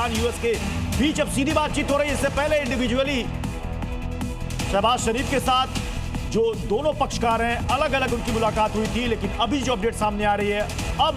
Iran US के बीच अब सीधी बातचीत हो रही है। इससे पहले इंडिविजुअली शहबाज शरीफ के साथ जो दोनों पक्षकार हैं अलग अलग उनकी मुलाकात हुई थी, लेकिन अभी जो अपडेट सामने आ रही है, अब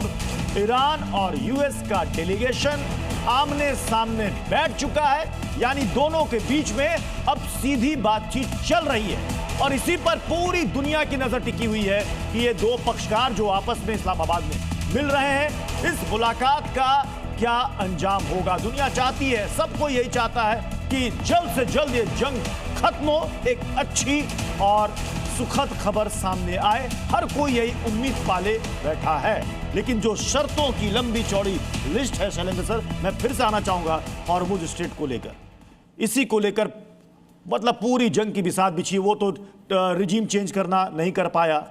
ईरान और यूएस का डेलीगेशन आमने सामने बैठ चुका है, यानी दोनों के बीच में अब सीधी बातचीत चल रही है। और इसी पर पूरी दुनिया की नजर टिकी हुई है कि ये दो पक्षकार जो आपस में इस्लामाबाद में मिल रहे हैं, इस मुलाकात का क्या अंजाम होगा। दुनिया चाहती है, सबको यही चाहता है कि जल्द से जल्द ये जंग खत्म हो, एक अच्छी और सुखद खबर सामने आए। हर कोई यही उम्मीद पाले बैठा है, लेकिन जो शर्तों की लंबी चौड़ी लिस्ट है शैलेंद्र सर, मैं फिर से आना चाहूंगा हॉर्मुज स्ट्रेट को लेकर। इसी को लेकर मतलब पूरी जंग की बिसात बिछी। वो तो रिजीम चेंज करना नहीं कर पाया,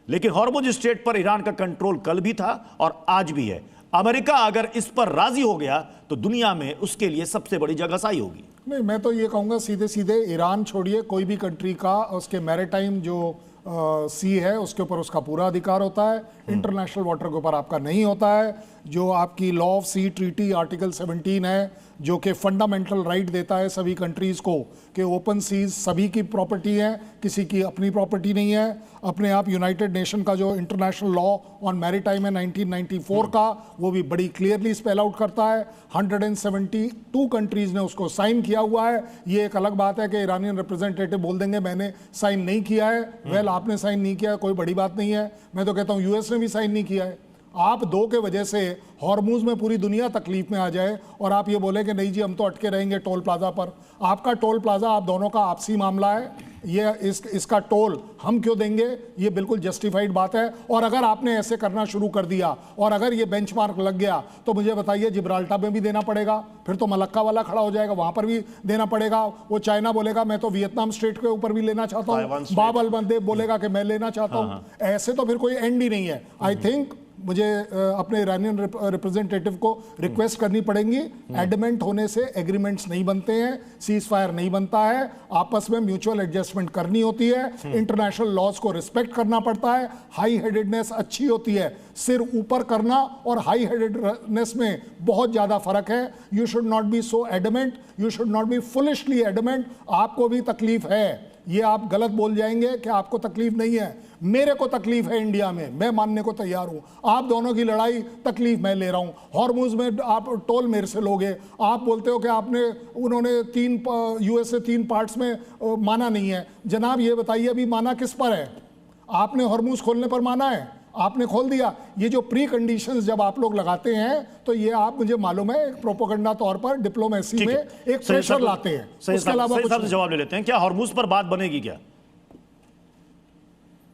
लेकिन हॉर्मुज स्ट्रेट पर ईरान का कंट्रोल कल भी था और आज भी है। अमेरिका अगर इस पर राजी हो गया तो दुनिया में उसके लिए सबसे बड़ी जगहसाई होगी। नहीं, मैं तो ये कहूँगा सीधे सीधे ईरान छोड़िए, कोई भी कंट्री का उसके मैरीटाइम जो सी है उसके ऊपर उसका पूरा अधिकार होता है। इंटरनेशनल वाटर के ऊपर आपका नहीं होता है। जो आपकी law of sea treaty article 17 है, जो कि फंडामेंटल राइट देता है सभी कंट्रीज़ को कि ओपन सीज सभी की प्रॉपर्टी है, किसी की अपनी प्रॉपर्टी नहीं है। अपने आप यूनाइटेड नेशन का जो इंटरनेशनल लॉ ऑन मैरीटाइम है 1994 का, वो भी बड़ी क्लियरली स्पेल आउट करता है। 172 कंट्रीज़ ने उसको साइन किया हुआ है। ये एक अलग बात है कि ईरानियन रिप्रेजेंटेटिव बोल देंगे मैंने साइन नहीं किया है। वेल, आपने साइन नहीं किया, कोई बड़ी बात नहीं है। मैं तो कहता हूँ यूएस ने भी साइन नहीं किया है। आप दो के वजह से हॉर्मुज में पूरी दुनिया तकलीफ में आ जाए और आप ये बोले कि नहीं जी हम तो अटके रहेंगे टोल प्लाजा पर। आपका टोल प्लाजा आप दोनों का आपसी मामला है। ये इसका टोल हम क्यों देंगे, ये बिल्कुल जस्टिफाइड बात है। और अगर आपने ऐसे करना शुरू कर दिया और अगर ये बेंचमार्क लग गया तो मुझे बताइए जिब्राल्टर में भी देना पड़ेगा, फिर तो मलक्का वाला खड़ा हो जाएगा, वहां पर भी देना पड़ेगा। वो चाइना बोलेगा मैं तो वियतनाम स्टेट के ऊपर भी लेना चाहता हूँ, बाब अल मंदेब बोलेगा कि मैं लेना चाहता हूँ। ऐसे तो फिर कोई एंड ही नहीं है। आई थिंक मुझे अपने ईरानियन रिप्रेजेंटेटिव को रिक्वेस्ट करनी पड़ेगी। एडमेंट होने से एग्रीमेंट्स नहीं बनते हैं, सीज फायर नहीं बनता है, आपस में म्यूचुअल एडजस्टमेंट करनी होती है, इंटरनेशनल लॉज को रिस्पेक्ट करना पड़ता है। हाई हेडेडनेस अच्छी होती है, सिर ऊपर करना और हाई हेडेडनेस में बहुत ज्यादा फर्क है। You should not be so adamant, you should not be foolishly adamant. आपको भी तकलीफ है, ये आप गलत बोल जाएंगे कि आपको तकलीफ नहीं है। मेरे को तकलीफ है इंडिया में, मैं मानने को तैयार हूं। आप दोनों की लड़ाई तकलीफ मैं ले रहा हूं। हॉर्मुज में आप टोल मेरे से लोगे, आप बोलते हो कि आपने उन्होंने यूएस से 3 पार्ट्स में माना नहीं है। जनाब ये बताइए अभी माना किस पर है? आपने हॉर्मुज खोलने पर माना है, आपने खोल दिया। ये जो प्री कंडीशंस जब आप लोग लगाते हैं तो ये आप मुझे मालूम है एक प्रोपोगंडा तौर पर डिप्लोमेसी में एक प्रेशर लाते हैं। उसके अलावा कुछ जवाब ले लेते हैं। क्या हॉर्मुज पर बात बनेगी क्या?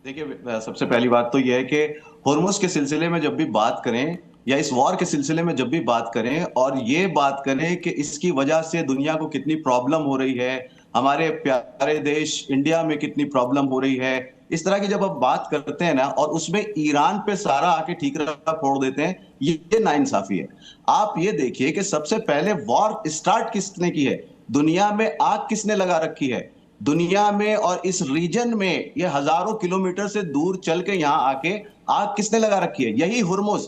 देखिए, सबसे पहली बात तो यह है कि हॉर्मुज के सिलसिले में जब भी बात करें या इस वॉर के सिलसिले में जब भी बात करें और ये बात करें कि इसकी वजह से दुनिया को कितनी प्रॉब्लम हो रही है, हमारे प्यारे देश इंडिया में कितनी प्रॉब्लम हो रही है, इस तरह की जब आप बात करते हैं ना और उसमें ईरान पे सारा आके ठीकरा फोड़ देते हैं, ये नाइंसाफी है। आप ये देखिए कि सबसे पहले वॉर स्टार्ट किसने की है, दुनिया में आग किसने लगा रखी है, दुनिया में और इस रीजन में ये हजारों किलोमीटर से दूर चल के यहां आके आग किसने लगा रखी है? यही हुर्मुज।